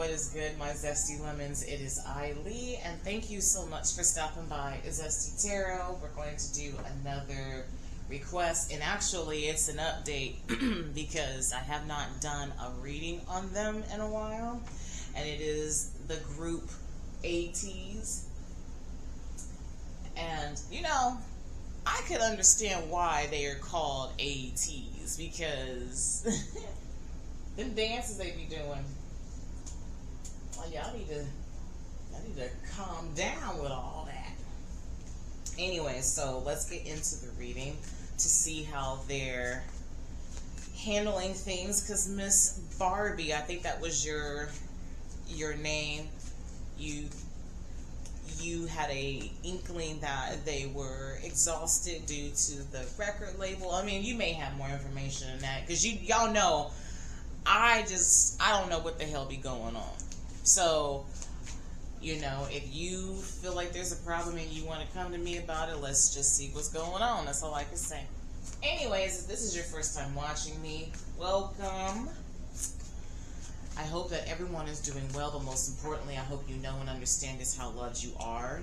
What is good, my zesty lemons? It is Lee, and thank you so much for stopping by Zesty Tarot. We're going to do another request, and actually it's an update because I have not done a reading on them in a while, and it is the group ATEEZ. And you know, I could understand why they are called ATEEZ, because them dances they be doing, well, y'all need to calm down with all that. Anyway, so let's get into the reading to see how they're handling things, because Miss Barbie, I think that was your name, you had a inkling that they were exhausted due to the record label. I mean, you may have more information than that, because y'all know I don't know what the hell be going on. So, you know, if you feel like there's a problem and you want to come to me about it, let's just see what's going on. That's all I can say. Anyways, if this is your first time watching me, welcome. I hope that everyone is doing well, but most importantly, I hope you know and understand just how loved you are.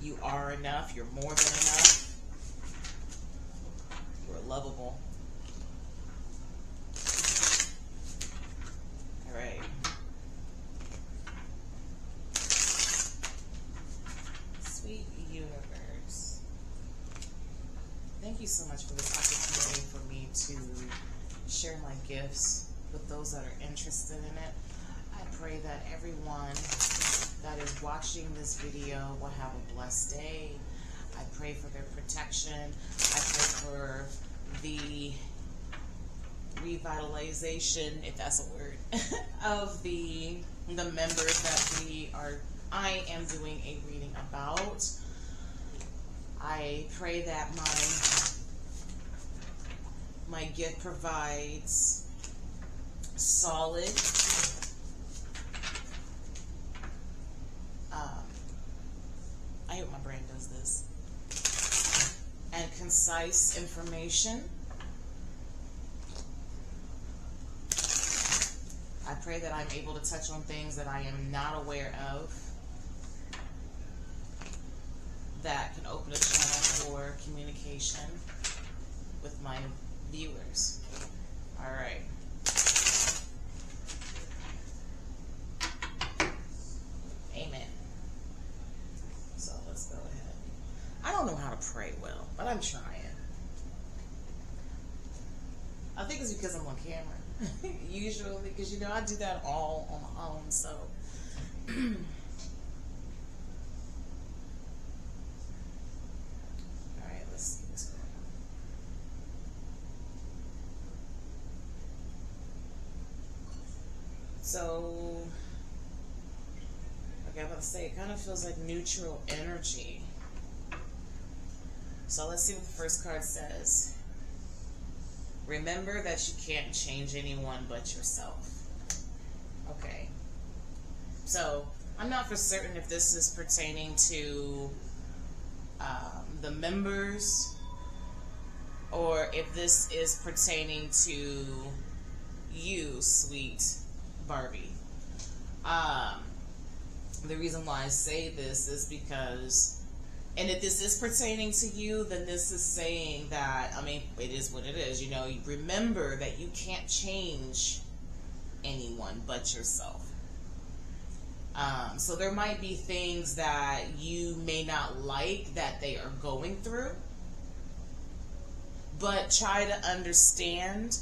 You are enough. You're more than enough. You're lovable. All right. Sweet universe. Thank you so much for this opportunity for me to share my gifts with those that are interested in it. I pray that everyone that is watching this video will have a blessed day. I pray for their protection. I pray for the revitalization, if that's a word, of the members that I am doing a reading about. I pray that my gift provides solid I hope my brain does this, and concise information. I pray that I'm able to touch on things that I am not aware of, that can open a channel for communication with my viewers. All right. Amen. So let's go ahead. I don't know how to pray well, but I'm trying. I think it's because I'm on camera. Usually, because you know I do that all on my own, so alright, let's see what's going on. So okay, I'm about to say it kind of feels like neutral energy. So let's see what the first card says. Remember that you can't change anyone but yourself. Okay. So, I'm not for certain if this is pertaining to the members, or if this is pertaining to you, sweet Barbie. The reason why I say this is because, and if this is pertaining to you, then this is saying that, I mean, it is what it is. You know, you remember that you can't change anyone but yourself. So there might be things that you may not like that they are going through, but try to understand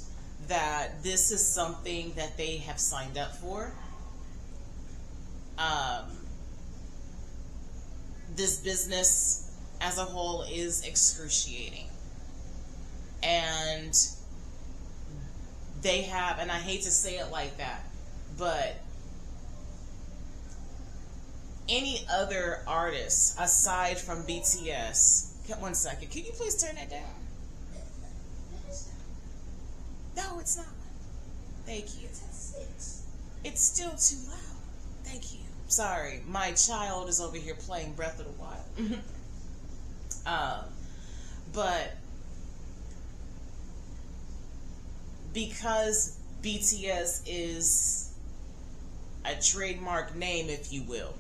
that this is something that they have signed up for. This business as a whole is excruciating, and they have, and I hate to say it like that, but any other artists aside from BTS, one second, can you please turn that down? No, it's not. Thank you. It's still too loud. Thank you. Sorry, my child is over here playing Breath of the Wild. But because BTS is a trademark name, if you will,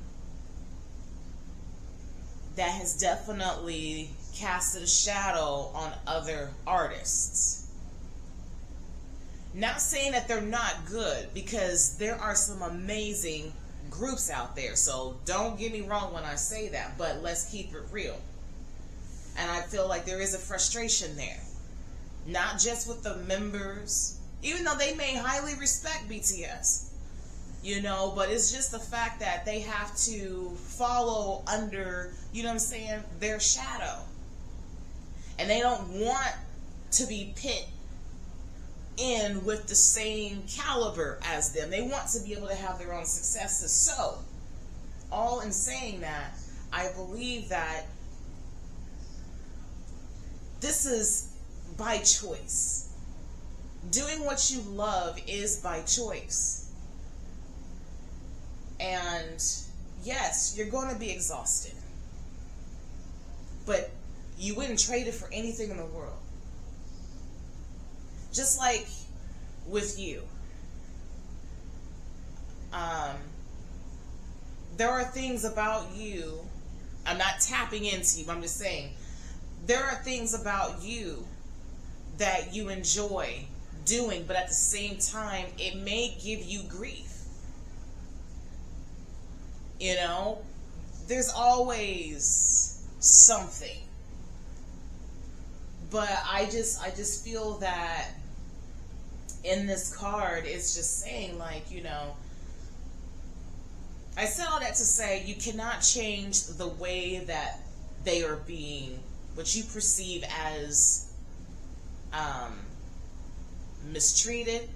that has definitely casted a shadow on other artists. Not saying that they're not good, because there are some amazing groups out there, so don't get me wrong when I say that, but let's keep it real. And I feel like there is a frustration there, not just with the members, even though they may highly respect BTS, you know, but it's just the fact that they have to follow under, you know what I'm saying, their shadow. And they don't want to be pit in with the same caliber as them. They want to be able to have their own successes. So, all in saying that, I believe that this is by choice. Doing what you love is by choice. And yes, you're going to be exhausted, but you wouldn't trade it for anything in the world. Just like with you, there are things about you, I'm not tapping into you, I'm just saying, there are things about you that you enjoy doing, but at the same time, it may give you grief. You know, there's always something. But I just feel that in this card, it's just saying, like, you know, I said all that to say you cannot change the way that they are being, what you perceive as mistreated.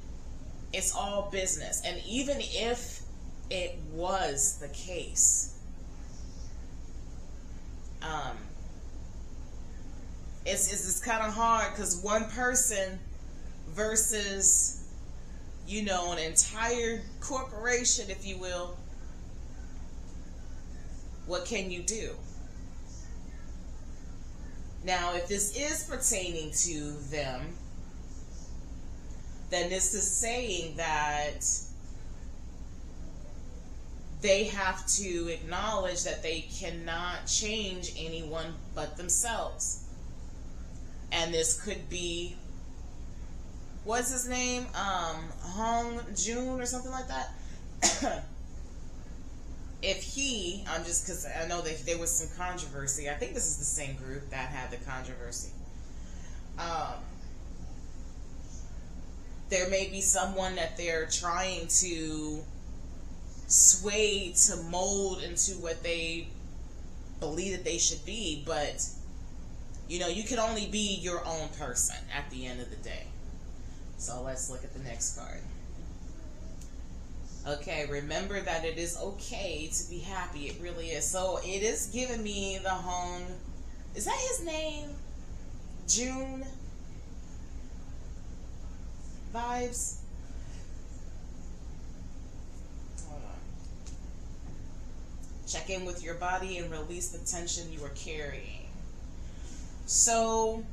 It's all business. And even if it was the case, it's kind of hard, because one person versus, you know, an entire corporation, if you will. What can you do? Now, if this is pertaining to them, then this is saying that they have to acknowledge that they cannot change anyone but themselves. And this could be, what's his name? Hong Jun or something like that. If he, because I know that there was some controversy. I think this is the same group that had the controversy. There may be someone that they're trying to sway to mold into what they believe that they should be, but you know, you can only be your own person at the end of the day. So let's look at the next card. Okay, remember that it is okay to be happy. It really is. So it is giving me the Hong, is that his name? June vibes. Hold on. Check in with your body and release the tension you are carrying. So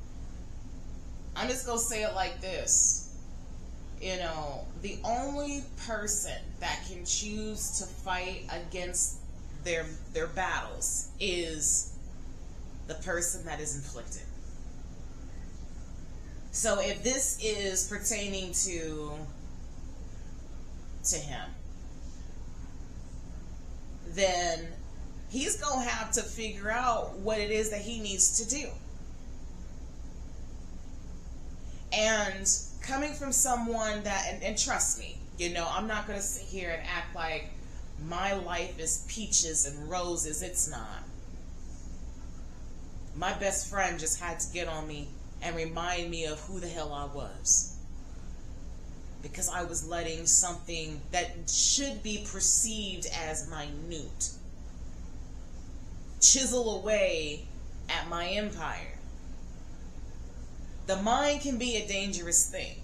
I'm just gonna say it like this. You know, the only person that can choose to fight against their battles is the person that is inflicted. So if this is pertaining to him, then he's going to have to figure out what it is that he needs to do. And coming from someone that, and trust me, you know, I'm not going to sit here and act like my life is peaches and roses. It's not. My best friend just had to get on me and remind me of who the hell I was. Because I was letting something that should be perceived as minute chisel away at my empire. The mind can be a dangerous thing,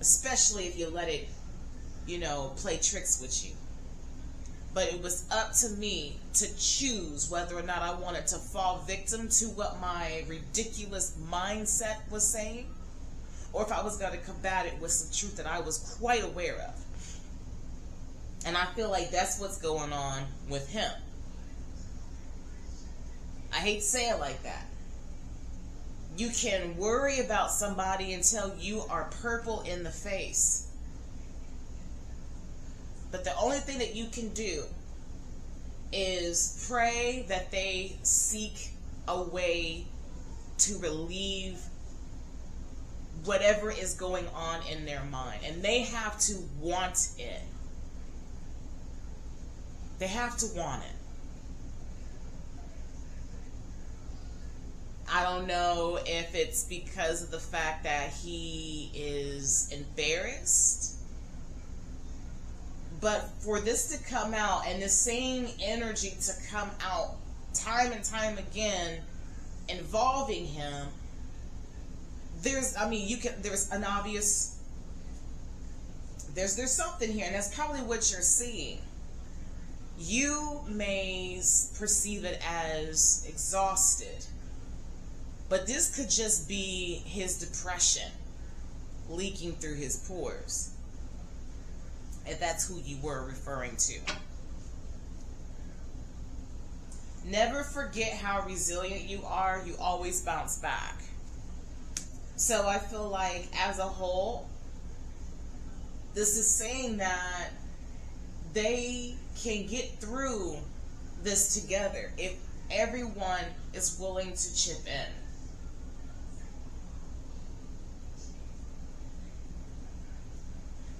especially if you let it, you know, play tricks with you. But it was up to me to choose whether or not I wanted to fall victim to what my ridiculous mindset was saying, or if I was going to combat it with some truth that I was quite aware of. And I feel like that's what's going on with him. I hate to say it like that. You can worry about somebody until you are purple in the face. But the only thing that you can do is pray that they seek a way to relieve whatever is going on in their mind. And they have to want it. They have to want it. I don't know if it's because of the fact that he is embarrassed. But for this to come out and the same energy to come out time and time again involving him, there's an obvious, there's something here, and that's probably what you're seeing. You may perceive it as exhausted, but this could just be his depression leaking through his pores, if that's who you were referring to. Never forget how resilient you are. You always bounce back. So I feel like as a whole, this is saying that they can get through this together if everyone is willing to chip in.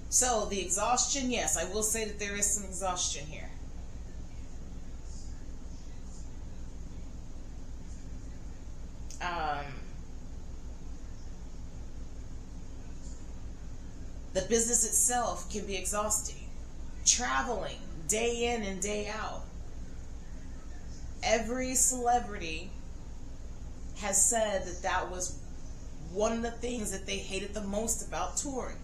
So the exhaustion, yes, I will say that there is some exhaustion here. The business itself can be exhausting. Traveling day in and day out. Every celebrity has said that that was one of the things that they hated the most about touring.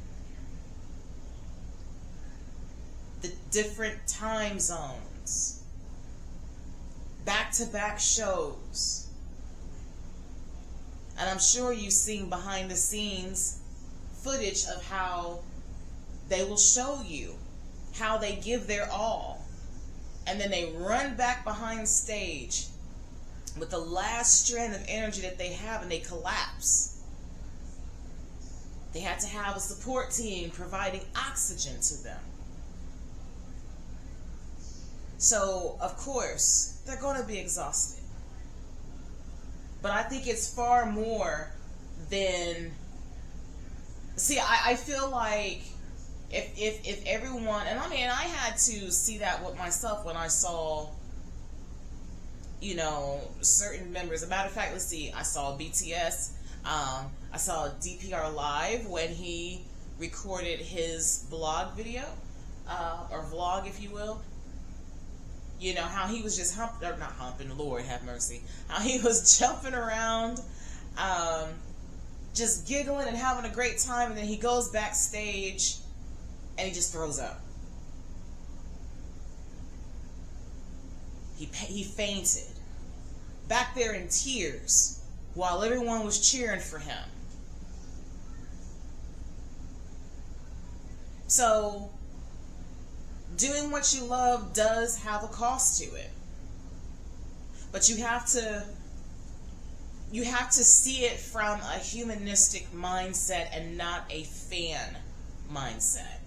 The different time zones, back-to-back shows. And I'm sure you've seen behind the scenes footage of how they will show you how they give their all, and then they run back behind stage with the last strand of energy that they have, and they collapse. They had to have a support team providing oxygen to them. So, of course, they're going to be exhausted. But I think it's far more than... See, I feel like if everyone... And I mean, I had to see that with myself when I saw, you know, certain members. As a matter of fact, let's see, I saw BTS. I saw DPR Live when he recorded his blog video, or vlog, if you will. You know, how he was just not humping, Lord have mercy. How he was jumping around, just giggling and having a great time, and then he goes backstage and he just throws up. He fainted. Back there in tears while everyone was cheering for him. So, doing what you love does have a cost to it. But you have to see it from a humanistic mindset and not a fan mindset.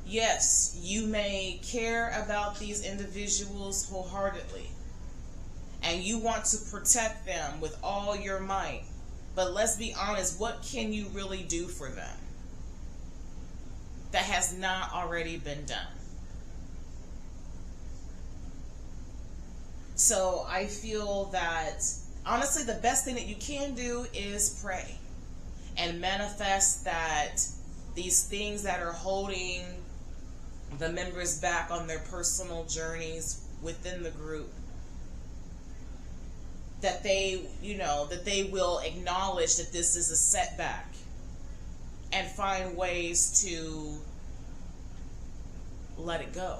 Yes, you may care about these individuals wholeheartedly, and you want to protect them with all your might. But let's be honest, what can you really do for them that has not already been done? So I feel that, honestly, the best thing that you can do is pray and manifest that these things that are holding the members back on their personal journeys within the group, that they, you know, that they will acknowledge that this is a setback and find ways to let it go.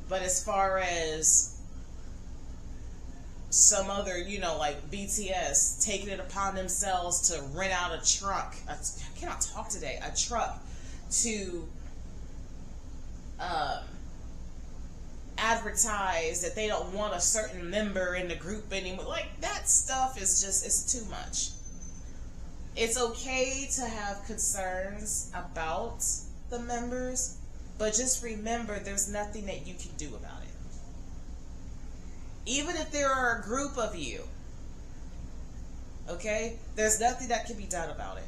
But as far as some other, like BTS, taking it upon themselves to rent out a truck. I cannot talk today. A truck to advertise that they don't want a certain member in the group anymore. Like, that stuff is just, it's too much. It's okay to have concerns about the members, but just remember there's nothing that you can do about it. Even if there are a group of you, okay, there's nothing that can be done about it.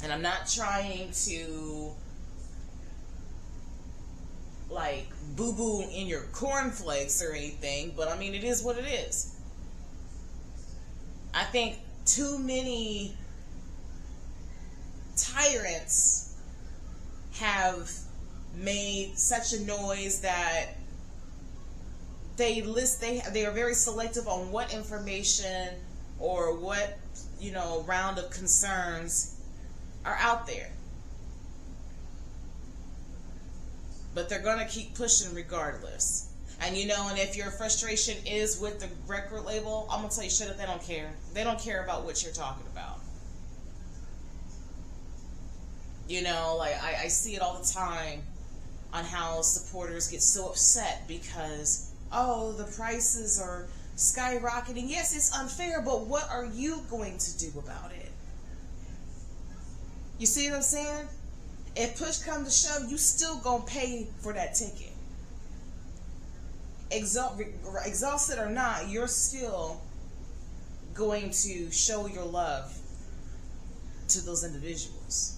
And I'm not trying to, like, boo-boo in your cornflakes or anything, but I mean, it is what it is. I think too many tyrants have made such a noise that they are very selective on what information or what, round of concerns are out there. But they're going to keep pushing regardless. And and if your frustration is with the record label, I'm going to tell you straight up, they don't care. They don't care about what you're talking about. Like, I see it all the time on how supporters get so upset because, oh, the prices are skyrocketing. Yes, it's unfair, but what are you going to do about it? You see what I'm saying? If push comes to shove, you still gonna pay for that ticket. Exhausted or not, you're still going to show your love to those individuals.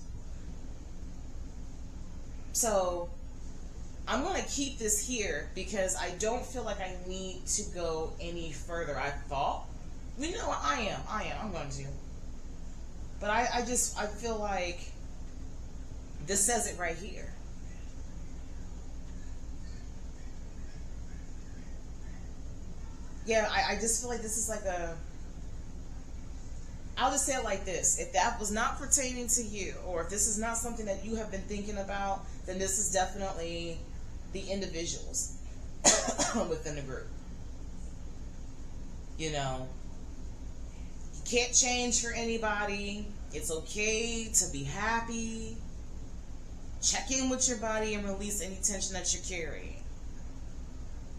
So I'm going to keep this here because I don't feel like I need to go any further. I thought, I'm going to. But I feel like this says it right here. Yeah, I just feel like this is like I'll just say it like this. If that was not pertaining to you, or if this is not something that you have been thinking about, then this is definitely the individuals within the group. You can't change for anybody. It's okay to be happy. Check in with your body and release any tension that you're carrying.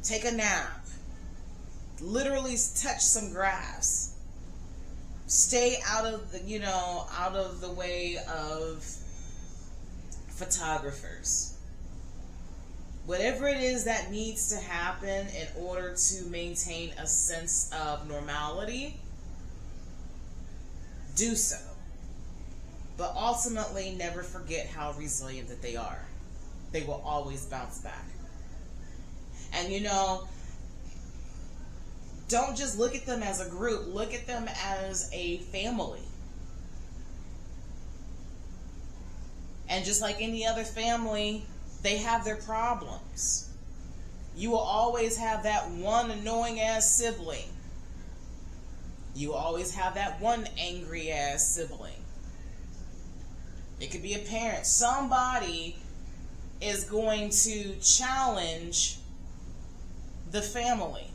Take a nap. Literally touch some grass. Stay out of the way of photographers. Whatever it is that needs to happen in order to maintain a sense of normality, do so. But ultimately, never forget how resilient that they are. They will always bounce back. And don't just look at them as a group. Look at them as a family. And just like any other family, they have their problems. You will always have that one annoying ass sibling. You will always have that one angry ass sibling. It could be a parent. Somebody is going to challenge the family.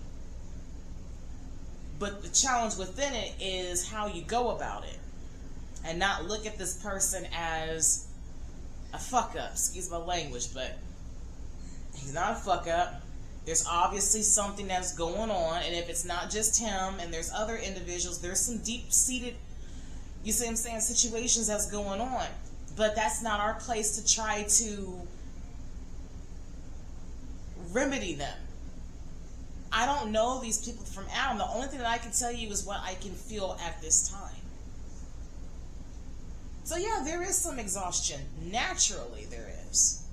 But the challenge within it is how you go about it. And not look at this person as a fuck up. Excuse my language, but he's not a fuck up. There's obviously something that's going on. And if it's not just him and there's other individuals, there's some deep-seated, you see what I'm saying, situations that's going on. But that's not our place to try to remedy them. I don't know these people from Adam. The only thing that I can tell you is what I can feel at this time. So yeah, there is some exhaustion. Naturally, there is.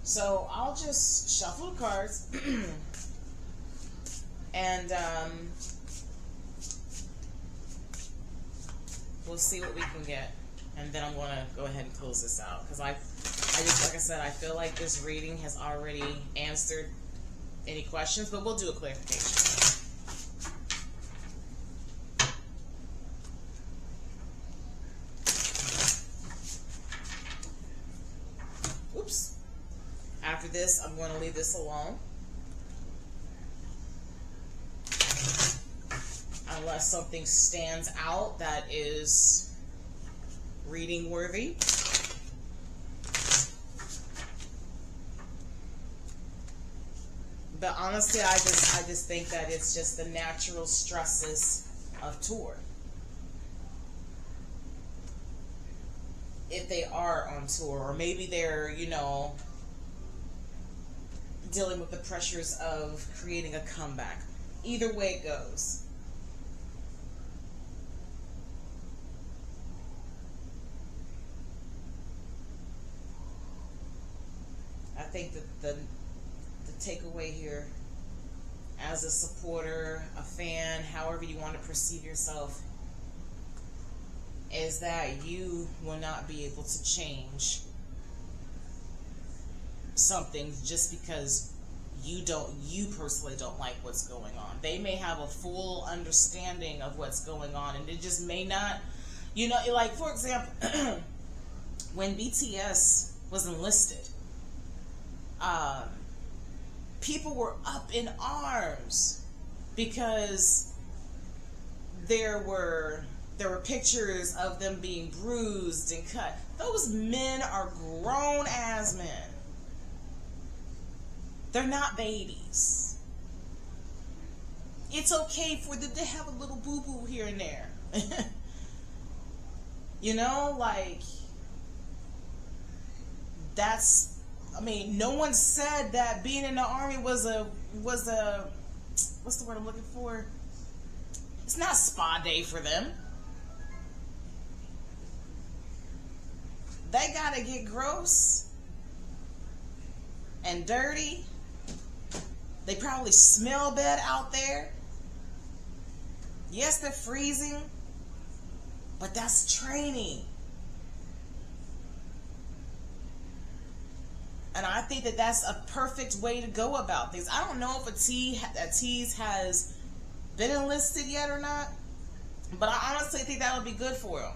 So I'll just shuffle the cards and we'll see what we can get. And then I'm going to go ahead and close this out. Because I just, like I said, I feel like this reading has already answered any questions, but we'll do a clarification. Oops. After this, I'm going to leave this alone. unless something stands out that is reading worthy. But honestly, I just think that it's just the natural stresses of tour. If they are on tour, or maybe they're, you know, dealing with the pressures of creating a comeback. Either way it goes. I think that the takeaway here, as a supporter, a fan, however you want to perceive yourself, is that you will not be able to change something just because you personally don't like what's going on. They may have a full understanding of what's going on, and it just may not, you know, like for example, when BTS was enlisted, people were up in arms because there were pictures of them being bruised and cut. Those men are grown ass men. They're not babies. It's okay for them to have a little boo-boo here and there. You know, like, that's, I mean, no one said that being in the army was a what's the word I'm looking for? It's not spa day for them. They gotta get gross and dirty. They probably smell bad out there. Yes, they're freezing, but that's training. And I think that that's a perfect way to go about things. I don't know if ATEEZ has been enlisted yet or not, but I honestly think that would be good for him.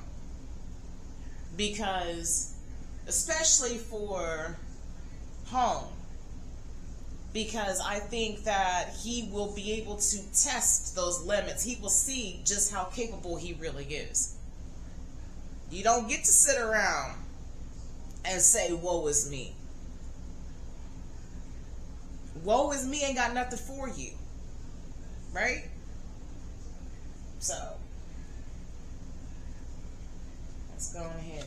Because, especially for home, because I think that he will be able to test those limits. He will see just how capable he really is. You don't get to sit around and say, woe is me. Woe is me ain't got nothing for you. Right? So, let's go ahead.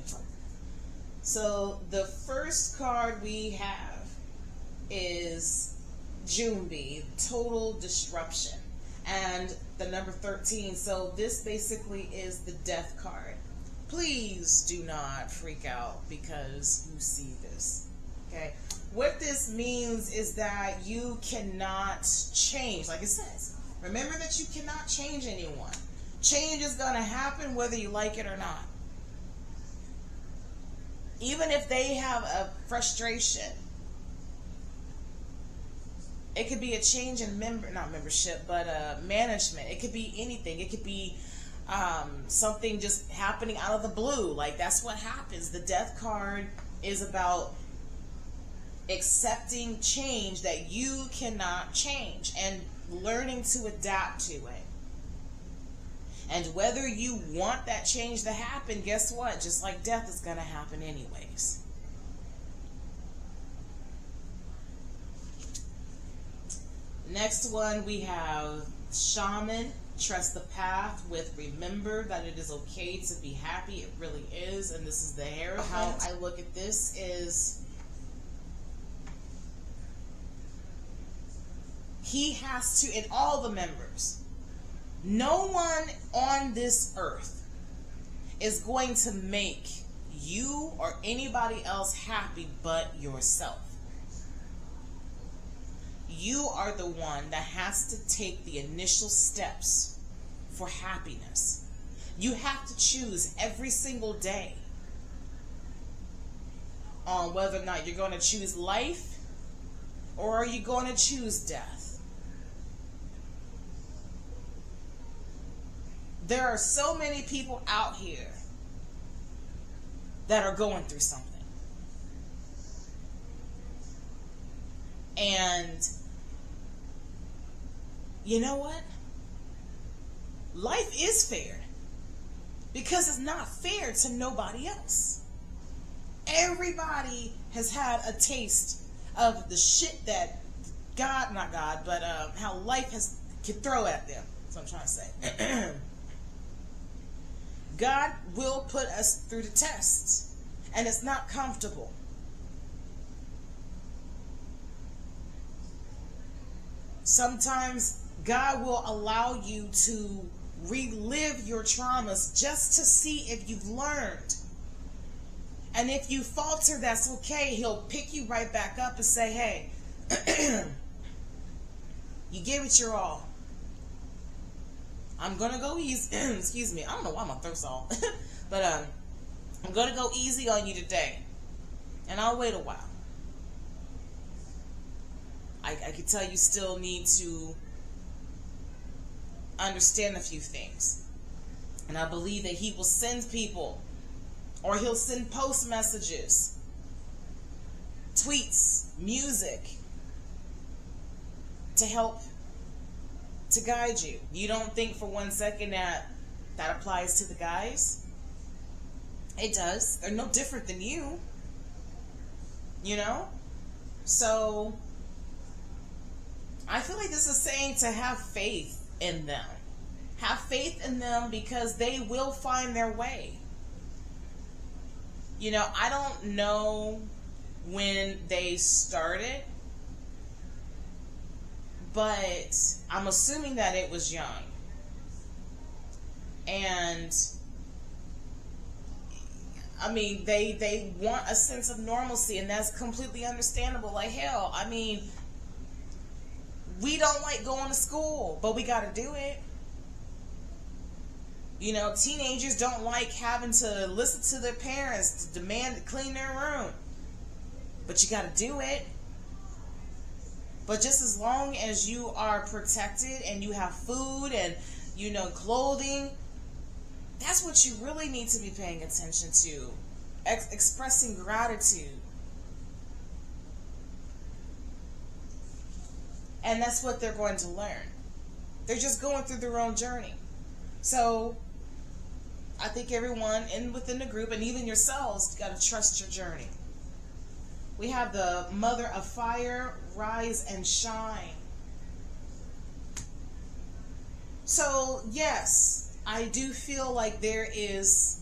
So, the first card we have is Junbi, Total Disruption, and the number 13. So this basically is the death card. Please do not freak out because you see this. Okay, what this means is that you cannot change, like it says. Remember that you cannot change anyone. Change is going to happen whether you like it or not. Even if they have a frustration, it could be a change in management. It could be anything. It could be something just happening out of the blue. Like, that's what happens. The death card is about accepting change that you cannot change and learning to adapt to it. And whether you want that change to happen, guess what? Just like death is going to happen anyways. Next one, we have Shaman, Trust the Path, with remember that it is okay to be happy. It really is. And this is the Hierophant. How I look at this is he has to, and all the members, no one on this earth is going to make you or anybody else happy but yourself. You are the one that has to take the initial steps for happiness. You have to choose every single day on whether or not you're going to choose life or are you going to choose death. There are so many people out here that are going through something. And you know what? life is fair. Because it's not fair to nobody else. Everybody has had a taste of the shit that God, not God, but how life can throw at them. That's what I'm trying to say. God will put us through the test, and it's not comfortable. Sometimes God will allow you to relive your traumas just to see if you've learned. And if you falter, that's okay. He'll pick you right back up and say, hey, you gave it your all. I'm going to go easy. Excuse me. I don't know why my throat's all. But I'm going to go easy on you today. And I'll wait a while. I can tell you still need to understand a few things. And I believe that he will send people, or he'll send post messages, tweets, music to help to guide you. You don't think for one second that applies to the guys? It does. They're no different than you. You know? So I feel like this is saying to have faith in them. Have faith in them because they will find their way. You know, I don't know when they started, but I'm assuming that it was young. And I mean, they want a sense of normalcy, and that's completely understandable. Like, hell, I mean, we don't like going to school, but we got to do it. You know, teenagers don't like having to listen to their parents to demand to clean their room, but you got to do it. But just as long as you are protected and you have food and, you know, clothing, that's what you really need to be paying attention to. Expressing gratitude. And that's what they're going to learn. They're just going through their own journey. So I think everyone within the group, and even yourselves, got to trust your journey. We have the Mother of Fire, rise and shine. So yes, I do feel like there is,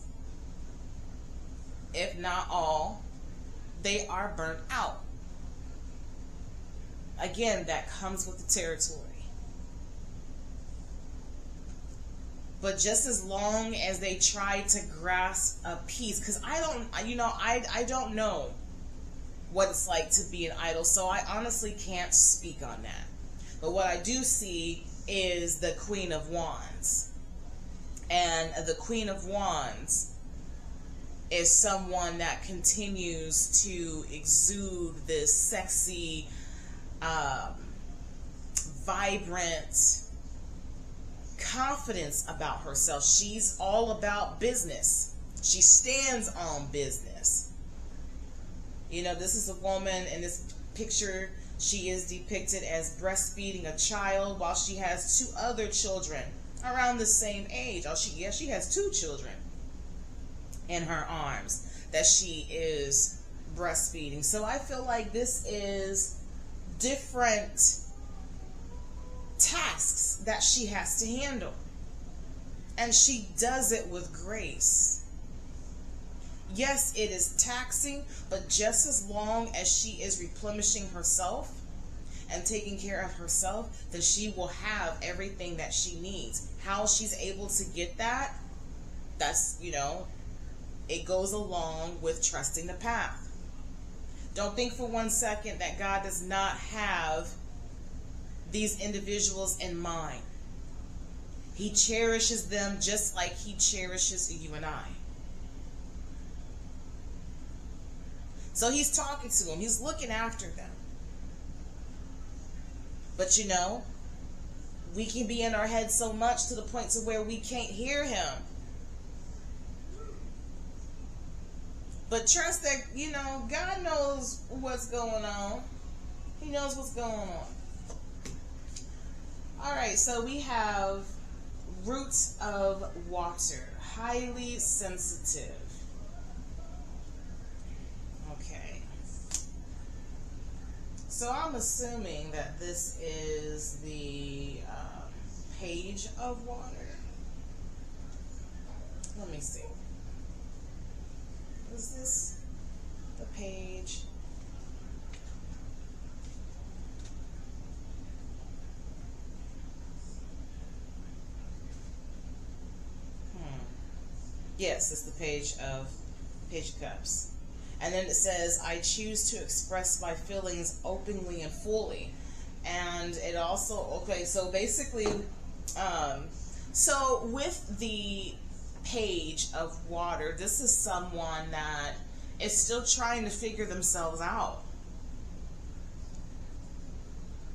if not all, they are burnt out. Again, that comes with the territory. But just as long as they try to grasp a piece, because I don't know what it's like to be an idol, so I honestly can't speak on that. But what I do see is the Queen of Wands. And the Queen of Wands is someone that continues to exude this sexy, vibrant confidence about herself. She's all about business. She stands on business. You know, this is a woman in this picture. She is depicted as breastfeeding a child while she has two other children around the same age. Oh, she has two children in her arms that she is breastfeeding. So I feel like this is different tasks that she has to handle, and she does it with grace. Yes, it is taxing, but just as long as she is replenishing herself and taking care of herself, then she will have everything that she needs. How she's able to get that, that's, you know, it goes along with trusting the path. Don't think for one second that God does not have these individuals in mind. He cherishes them just like he cherishes you and I. So he's talking to them. He's looking after them. But you know, we can be in our head so much to the point to where we can't hear him. But trust that, you know, God knows what's going on. He knows what's going on. Alright, so we have roots of water, highly sensitive. Okay. So I'm assuming that this is the page of water. Let me see. Is this the page? Yes, it's the page of Cups. And then it says, I choose to express my feelings openly and fully. And it also, okay, so basically, so with the page of water, this is someone that is still trying to figure themselves out.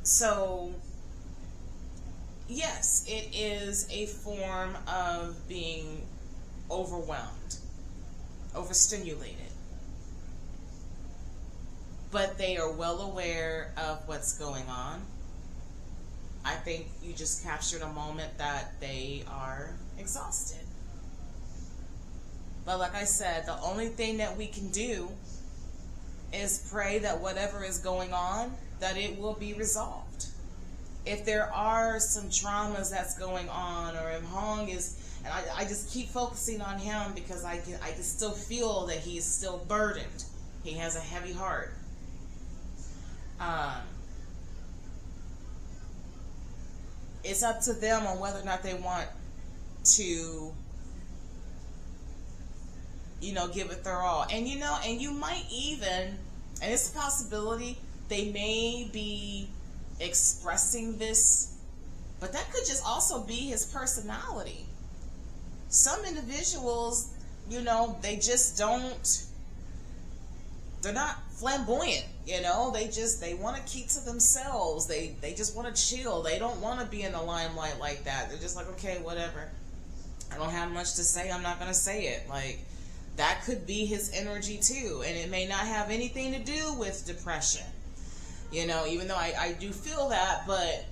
So, yes, it is a form of being overwhelmed, overstimulated. But they are well aware of what's going on. I think you just captured a moment that they are exhausted. But like I said, the only thing that we can do is pray that whatever is going on, that it will be resolved. If there are some traumas that's going on, or if Hong is, and I just keep focusing on him because I can still feel that he's still burdened. He has a heavy heart. It's up to them on whether or not they want to, give it their all. And and you might even, and it's a possibility, they may be expressing this, but that could just also be his personality. Some individuals, they just don't, they're not flamboyant, they want to keep to themselves. They just want to chill. They don't want to be in the limelight like that. They're just like, okay, whatever. I don't have much to say. I'm not going to say it. Like, that could be his energy too. And it may not have anything to do with depression. Even though I do feel that, but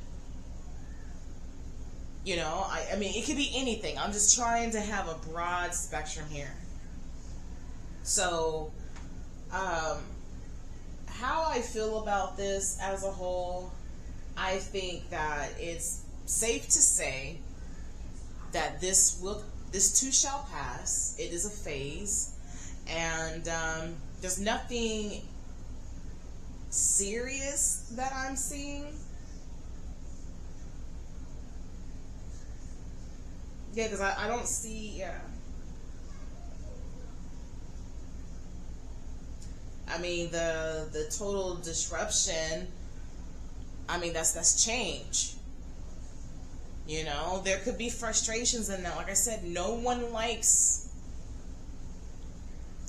I mean, it could be anything. I'm just trying to have a broad spectrum here. So, how I feel about this as a whole, I think that it's safe to say that this too shall pass. It is a phase, and there's nothing serious that I'm seeing. Yeah, because I don't see, yeah. I mean, the total disruption, I mean, that's change. There could be frustrations in that. Like I said, no one likes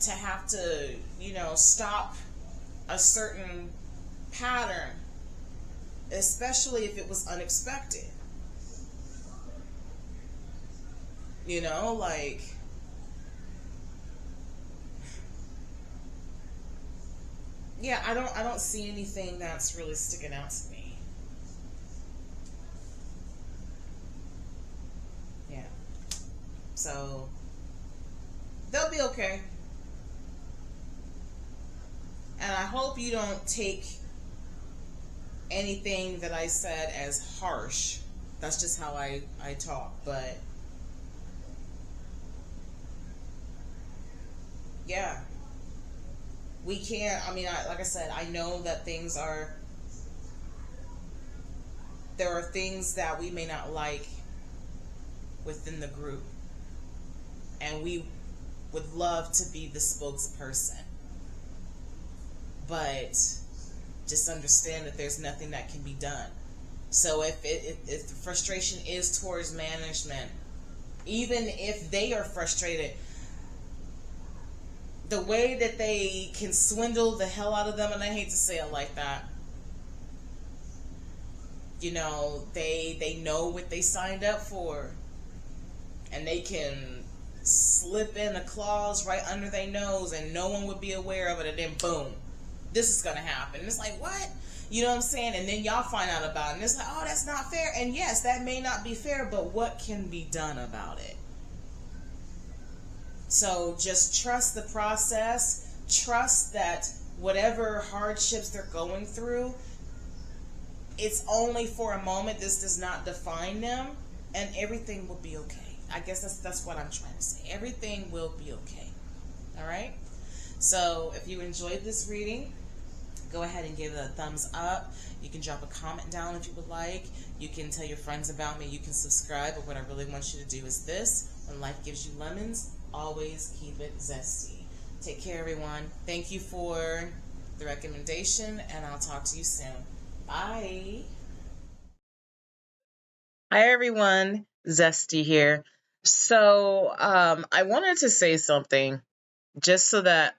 to have to, stop a certain pattern, especially if it was unexpected. Like, yeah, I don't see anything that's really sticking out to me. Yeah. So they'll be okay. And I hope you don't take anything that I said as harsh. That's just how I talk, but yeah. We can't, I mean, like I said, I know that there are things that we may not like within the group. And we would love to be the spokesperson. But just understand that there's nothing that can be done. So if the frustration is towards management, even if they are frustrated, the way that they can swindle the hell out of them, and I hate to say it like that, they know what they signed up for, and they can slip in a clause right under their nose and no one would be aware of it, and then boom, this is going to happen. And it's like, what? You know what I'm saying? And then y'all find out about it. And it's like, oh, that's not fair. And yes, that may not be fair, but what can be done about it? So just trust the process. Trust that whatever hardships they're going through, it's only for a moment. This does not define them, and everything will be okay. I guess that's what I'm trying to say. Everything will be okay. All right? So if you enjoyed this reading, go ahead and give it a thumbs up. You can drop a comment down if you would like. You can tell your friends about me. You can subscribe. But what I really want you to do is this. When life gives you lemons, always keep it zesty. Take care, everyone. Thank you for the recommendation, and I'll talk to you soon. Bye. Hi, everyone. Zesty here. So I wanted to say something just so that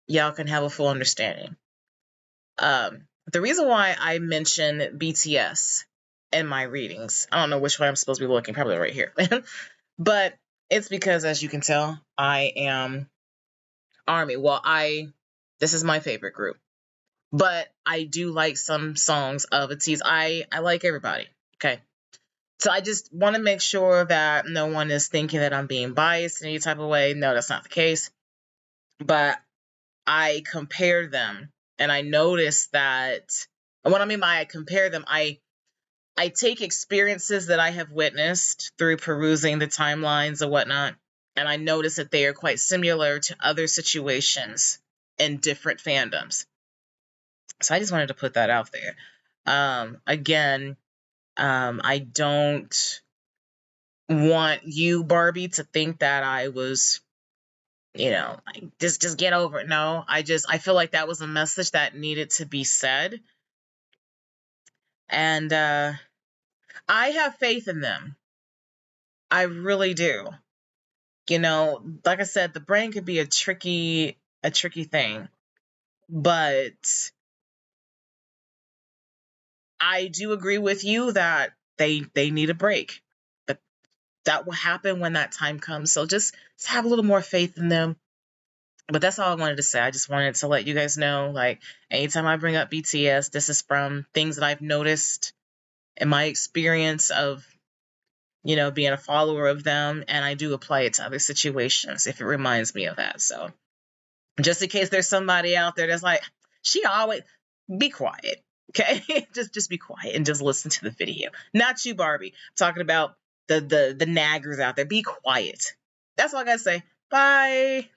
y'all can have a full understanding. The reason why I mention BTS in my readings, I don't know which way I'm supposed to be looking, probably right here. But it's because, as you can tell, I am ARMY. Well, this is my favorite group. But I do like some songs of ATEEZ. I like everybody. Okay. So I just want to make sure that no one is thinking that I'm being biased in any type of way. No, that's not the case. But I compare them, and I notice that, and what I mean by I compare them, I take experiences that I have witnessed through perusing the timelines and whatnot, and I notice that they are quite similar to other situations in different fandoms. So I just wanted to put that out there. Again, I don't want you, Barbie, to think that I was, like, just get over it. No, I feel like that was a message that needed to be said. And I have faith in them. I really do. Like I said, the brain could be a tricky thing, but I do agree with you that they need a break. But that will happen when that time comes. So just have a little more faith in them. But that's all I wanted to say. I just wanted to let you guys know, like, anytime I bring up BTS, this is from things that I've noticed in my experience of, being a follower of them, and I do apply it to other situations if it reminds me of that. So just in case there's somebody out there that's like, she always, be quiet, okay? just be quiet and just listen to the video. Not you, Barbie. I'm talking about the naggers out there. Be quiet. That's all I gotta say. Bye.